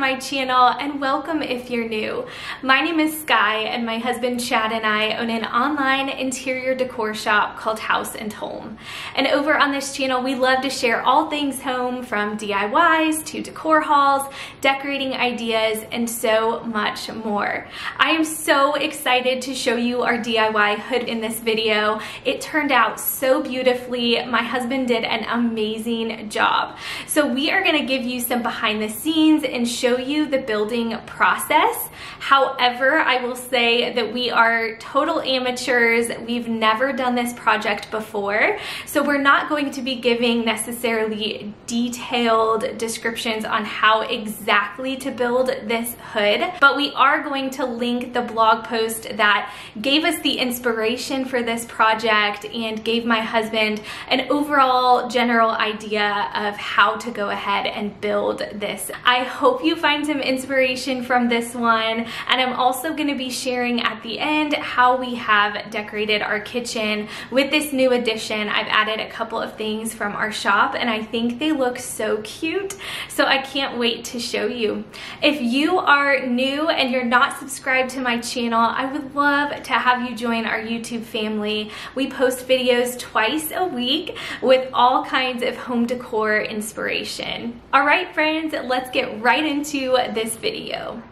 my channel, and welcome if you're new. My name is Sky, and my husband Chad and I own an online interior decor shop called House & Home. And over on this channel, we love to share all things home, from DIYs to decor hauls, decorating ideas, and so much more. I am so excited to show you our DIY hood in this video. It turned out so beautifully. My husband did an amazing job. So we are going to give you some behind the scenes and show you the building process. However, I will say that we are total amateurs. We've never done this project before, so we're not going to be giving necessarily detailed descriptions on how exactly to build this hood, but we are going to link the blog post that gave us the inspiration for this project and gave my husband an overall general idea of how to go ahead and build this. I hope you find some inspiration from this one, and I'm also going to be sharing at the end how we have decorated our kitchen with this new addition. I've added a couple of things from our shop and I think they look so cute, so I can't wait to show you. If you are new and you're not subscribed to my channel, I would love to have you join our YouTube family. We post videos twice a week with all kinds of home decor inspiration. All right, friends, let's get right into this video.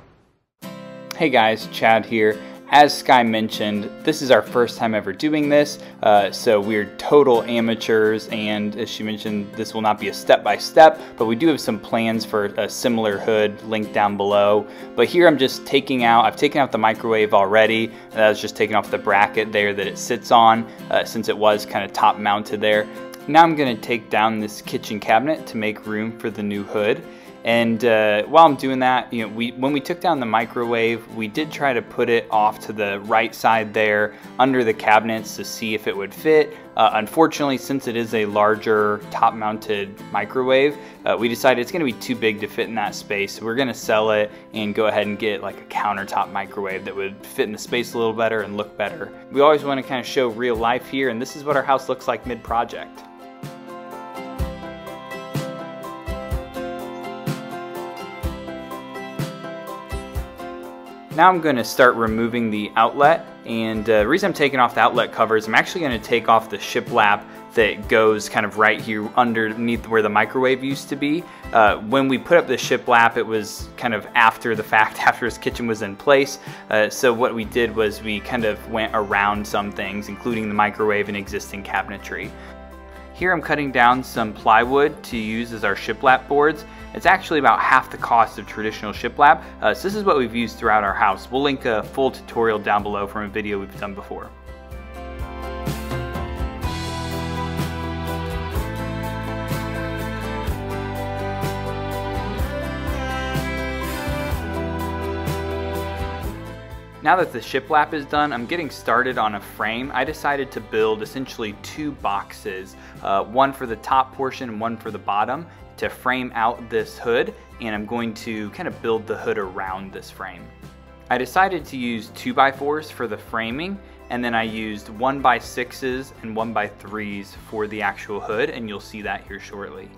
Hey guys, Chad here. As Sky mentioned, this is our first time ever doing this, so we're total amateurs, and as she mentioned, this will not be a step-by-step, but we do have some plans for a similar hood linked down below. But here I've taken out the microwave already. I was just taking off the bracket there that it sits on, since it was kind of top mounted there. Now I'm going to take down this kitchen cabinet to make room for the new hood. And while I'm doing that, when we took down the microwave, we did try to put it off to the right side there under the cabinets to see if it would fit. Unfortunately, since it is a larger top-mounted microwave, we decided it's going to be too big to fit in that space. So we're going to sell it and go ahead and get like a countertop microwave that would fit in the space a little better and look better. We always want to kind of show real life here, and this is what our house looks like mid-project. Now I'm going to start removing the outlet, and the reason I'm taking off the outlet covers, I'm actually going to take off the shiplap that goes kind of right here underneath where the microwave used to be. When we put up the shiplap, it was kind of after the fact, after his kitchen was in place. So what we did was we kind of went around some things, including the microwave and existing cabinetry. Here I'm cutting down some plywood to use as our shiplap boards. It's actually about half the cost of traditional shiplap, so this is what we've used throughout our house. We'll link a full tutorial down below from a video we've done before. Now that the shiplap is done, I'm getting started on a frame. I decided to build essentially two boxes, one for the top portion and one for the bottom, to frame out this hood, and I'm going to kind of build the hood around this frame. I decided to use 2x4s for the framing, and then I used 1x6s and 1x3s for the actual hood, and you'll see that here shortly.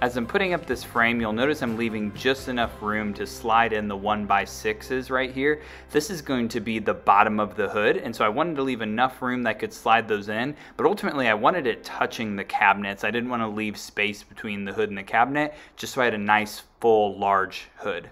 As I'm putting up this frame, you'll notice I'm leaving just enough room to slide in the 1x6s right here. This is going to be the bottom of the hood, and so I wanted to leave enough room that I could slide those in, but ultimately I wanted it touching the cabinets. I didn't want to leave space between the hood and the cabinet, just so I had a nice, full, large hood.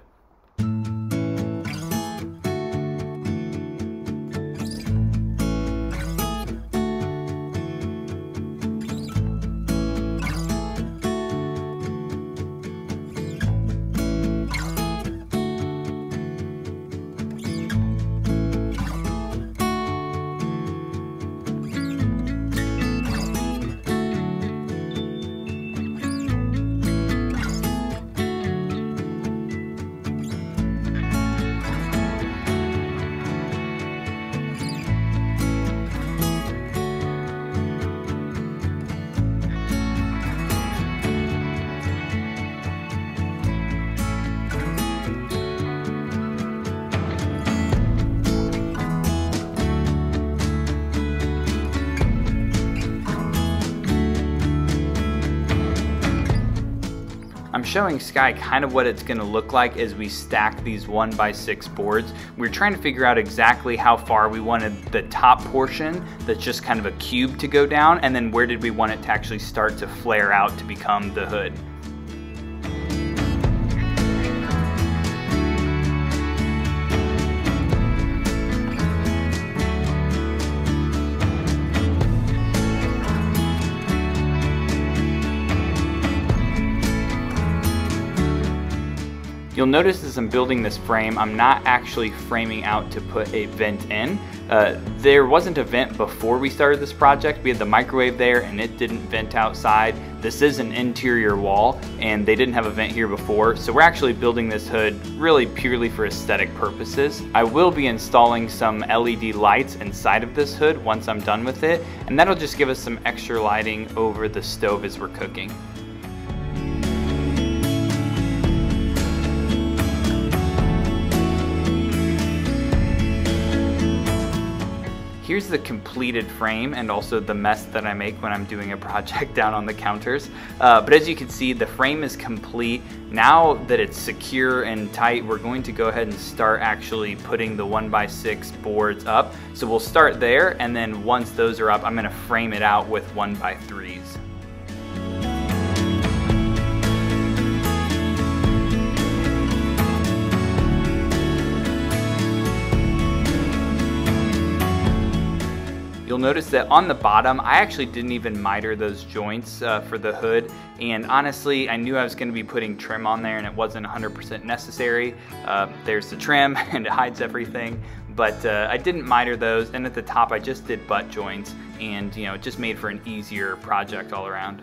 showing Sky kind of what it's going to look like as we stack these 1x6 boards. We're trying to figure out exactly how far we wanted the top portion that's just kind of a cube to go down, and then where did we want it to actually start to flare out to become the hood. You'll notice as I'm building this frame, I'm not actually framing out to put a vent in. There wasn't a vent before we started this project. We had the microwave there and it didn't vent outside. This is an interior wall and they didn't have a vent here before, so we're actually building this hood really purely for aesthetic purposes. I will be installing some LED lights inside of this hood once I'm done with it, and that'll just give us some extra lighting over the stove as we're cooking. Here's the completed frame and also the mess that I make when I'm doing a project down on the counters. But as you can see, the frame is complete. Now that it's secure and tight, we're going to go ahead and start actually putting the 1x6 boards up. So we'll start there, and then once those are up, I'm gonna frame it out with 1x3s. You'll notice that on the bottom, I actually didn't even miter those joints for the hood, and honestly, I knew I was going to be putting trim on there and it wasn't 100% necessary. There's the trim and it hides everything, but I didn't miter those, and at the top I just did butt joints, and it just made for an easier project all around.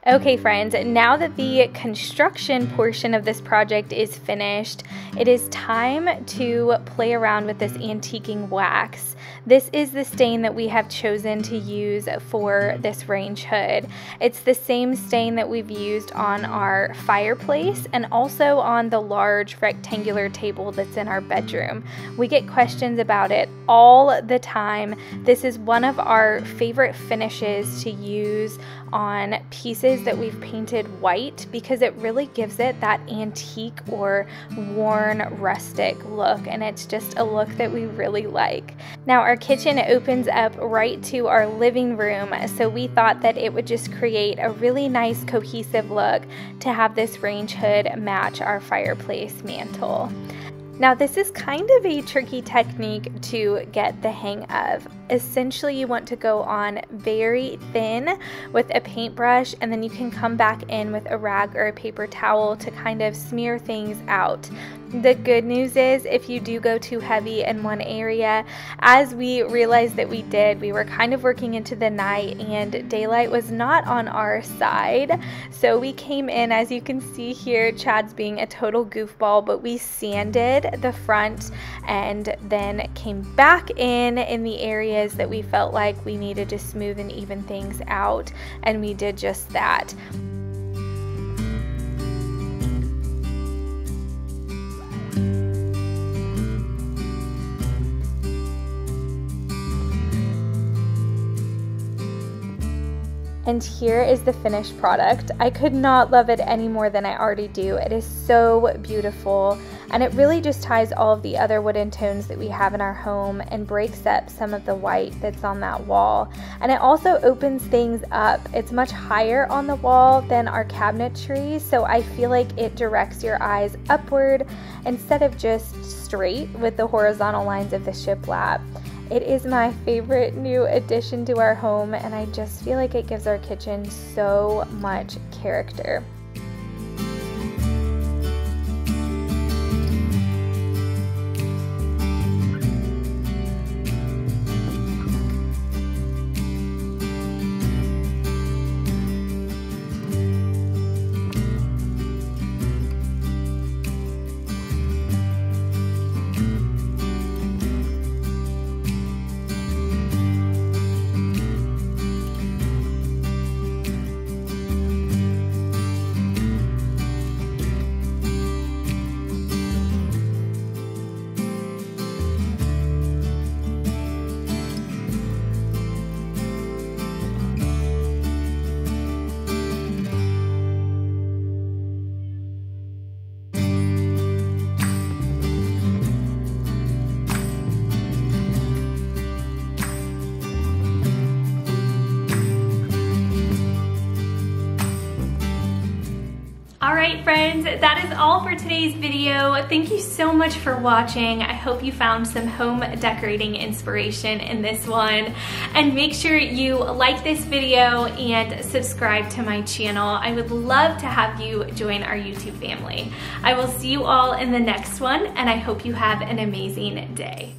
Okay friends, now that the construction portion of this project is finished, it is time to play around with this antiquing wax. This is the stain that we have chosen to use for this range hood. It's the same stain that we've used on our fireplace and also on the large rectangular table that's in our bedroom. We get questions about it all the time. This is one of our favorite finishes to use on pieces that we've painted white because it really gives it that antique or worn rustic look, and it's just a look that we really like. Now our kitchen opens up right to our living room, so we thought that it would just create a really nice cohesive look to have this range hood match our fireplace mantle. Now this is kind of a tricky technique to get the hang of. Essentially you want to go on very thin with a paintbrush, and then you can come back in with a rag or a paper towel to kind of smear things out. The good news is if you do go too heavy in one area, as we realized that we did, we were kind of working into the night and daylight was not on our side. So we came in, as you can see here, Chad's being a total goofball, but we sanded the front and then came back in the areas that we felt like we needed to smooth and even things out, and we did just that. And here is the finished product. I could not love it any more than I already do. It is so beautiful, and it really just ties all of the other wooden tones that we have in our home and breaks up some of the white that's on that wall. And it also opens things up. It's much higher on the wall than our cabinetry, so I feel like it directs your eyes upward instead of just straight with the horizontal lines of the shiplap. It is my favorite new addition to our home, and I just feel like it gives our kitchen so much character. right, friends, that is all for today's video. Thank you so much for watching. I hope you found some home decorating inspiration in this one. And make sure you like this video and subscribe to my channel. I would love to have you join our YouTube family. I will see you all in the next one, and I hope you have an amazing day.